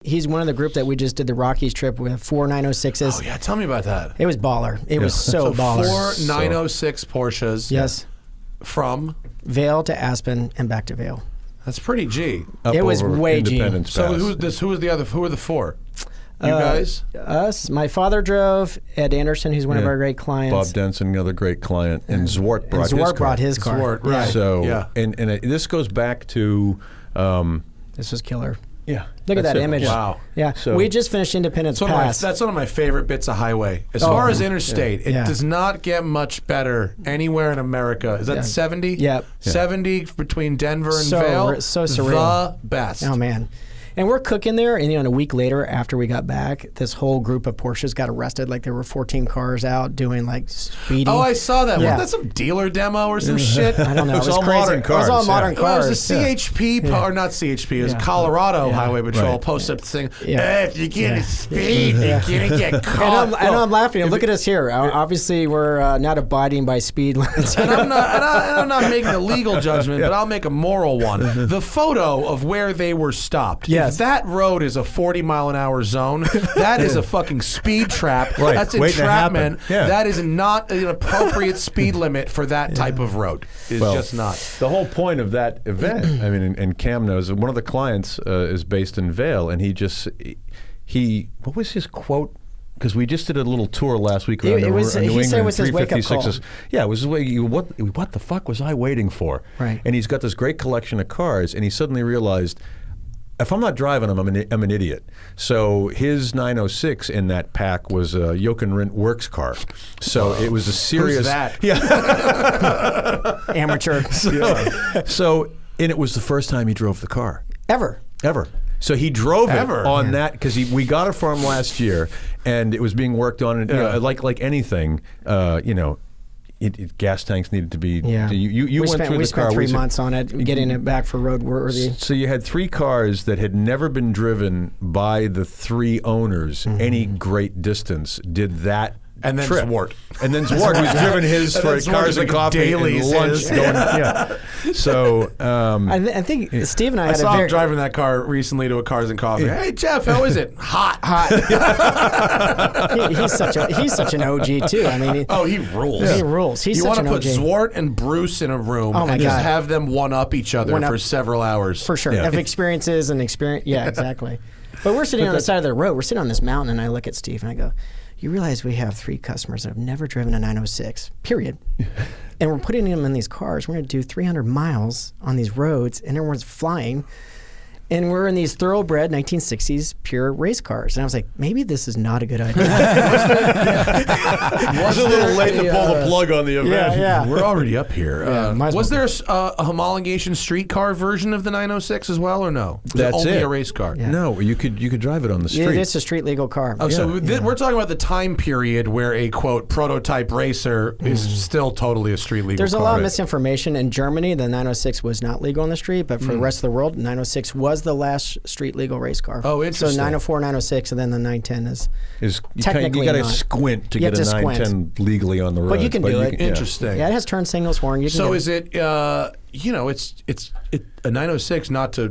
He's one of the group that we just did the Rockies trip with 4 906s. Oh, yeah. Tell me about that. It was baller. It was so baller. 4 906 Porsches. Yes. From? Vale to Aspen and back to Vale. That's pretty G. It was way G. So who were the 4? You guys? Us. My father drove. Ed Anderson, who's one of our great clients. Bob Denson, another great client. And Zwart brought his car. Zwart, right. So, and this goes back to... this was killer. Yeah. Look at that image. Wow. Yeah. So, we just finished Independence Pass. That's one of my favorite bits of highway. As far as interstate, it does not get much better anywhere in America. Is that 70? Yep. 70 between Denver and Vail? So surreal. The best. Oh, man. And we're cooking there, and a week later, after we got back, this whole group of Porsches got arrested. Like there were 14 cars out doing like speeding. Oh, I saw that. Wasn't that some dealer demo or some shit? I don't know. It was all crazy. modern cars. It was all modern cars. It was a CHP, or not CHP. It was Colorado Highway Patrol posted up saying, "If you get speed, you're gonna get caught." And I'm laughing. Look at us here. Obviously, we're not abiding by speed limits. And I'm not making a legal judgment, but I'll make a moral one. The photo of where they were stopped. Yes. If that road is a 40-mile-an-hour zone, that is a fucking speed trap. Right. That's entrapment. That is not an appropriate speed limit for that type of road. It's just not. The whole point of that event, I mean, and Cam knows, one of the clients is based in Vail, and what was his quote? Because we just did a little tour last week around New England. He said it was his wake-up call. Yeah, it was what the fuck was I waiting for? Right. And he's got this great collection of cars, and he suddenly realized, if I'm not driving them, I'm an idiot. So his 906 in that pack was a Jochen Rindt works car. So it was a serious... Who's that? Yeah. Amateur. And it was the first time he drove the car. Ever. So he drove it on that, because we got it for him last year, and it was being worked on, and like anything, gas tanks needed to be. Yeah. You went through the car. We spent 3 months on it, getting it back for roadworthy. So you had 3 cars that had never been driven by the 3 owners any great distance. Did that. And then trip. Zwart. And then Zwart, who's driven his for cars and coffee and lunch. So I think Steve and I saw him driving that car recently to a Cars and Coffee. Hey Jeff, how is it? Hot. He's such an OG too. I mean, he rules. Yeah. He rules. He's such an OG. You want to put Zwart and Bruce in a room and just have them one up each other for several hours. For sure. Have experiences and experience. Yeah, exactly. But we're sitting on the side of the road. We're sitting on this mountain, and I look at Steve and I go, you realize we have 3 customers that have never driven a 906, period. And we're putting them in these cars. We're going to do 300 miles on these roads, and everyone's flying. And we're in these thoroughbred 1960s pure race cars. And I was like, maybe this is not a good idea. Was a little late to pull the plug on the event. Yeah. We're already up here. Was there a homologation streetcar version of the 906 as well, or no? Was That's only it. a race car? Yeah. No, you could drive it on the street. Yeah, it's a street legal car. Oh, so we're talking about the time period where a, quote, prototype racer is still totally a street legal car. There's a lot of misinformation. In Germany, the 906 was not legal on the street, but for the rest of the world, 906 was the last street legal race car. Oh, interesting. So 904, 906, and then the 910 is technically you got to squint to get a 910 legally on the road. But you can do it. Interesting. Yeah, it has turn signals, horn. You can so is it? It's a 906. Not to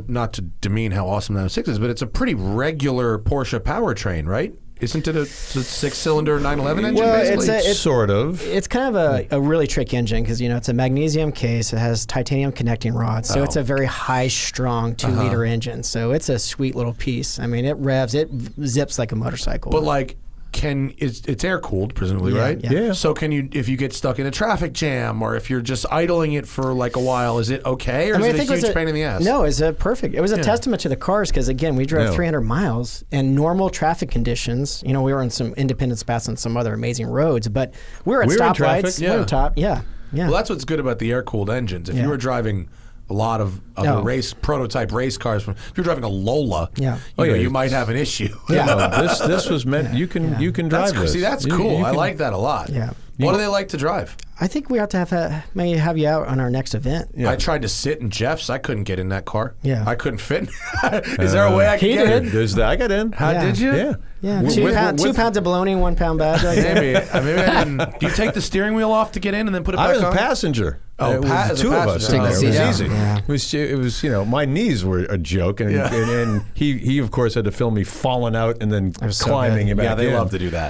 demean how awesome 906 is, but it's a pretty regular Porsche powertrain, right? Isn't it a 6-cylinder 911 engine? Well, basically? it's sort of. It's kind of a really tricky engine because it's a magnesium case. It has titanium connecting rods, so it's a very high-strung 2-liter engine. So it's a sweet little piece. I mean, it revs, it zips like a motorcycle. But like, it's air cooled, presumably, right? Yeah. So can you, if you get stuck in a traffic jam, or if you're just idling it for like a while, is it okay, or is it a huge pain in the ass? No, it's perfect. It was a testament to the cars because again, we drove 300 miles in normal traffic conditions. We were in some Independence Pass and some other amazing roads, but we were at stoplights. Yeah. We were top. Yeah. Well, that's what's good about the air cooled engines. If you were driving a lot of other prototype race cars. If you're driving a Lola, you might have an issue. Yeah, no, this was meant. You can drive this. See, that's cool. I like that a lot. Yeah. What do they like to drive? I think we have to maybe have you out on our next event. Yeah. I tried to sit in Jeff's. I couldn't get in that car. Yeah. I couldn't fit. Is there a way I could he get did. in? There's that. I got in. How Yeah. did you? Yeah. Yeah, With- 2 with- pounds of bologna, 1 pound bag. Right there. Maybe I didn't. Do you take the steering wheel off to get in and then put it back I was on? a passenger. Oh, It was as the a two of us. passenger. in there. It was Yeah. easy. Yeah. It was my knees were a joke, and Yeah. and he of course had to film me falling out and then was so climbing good. back Yeah, they in. love to do that.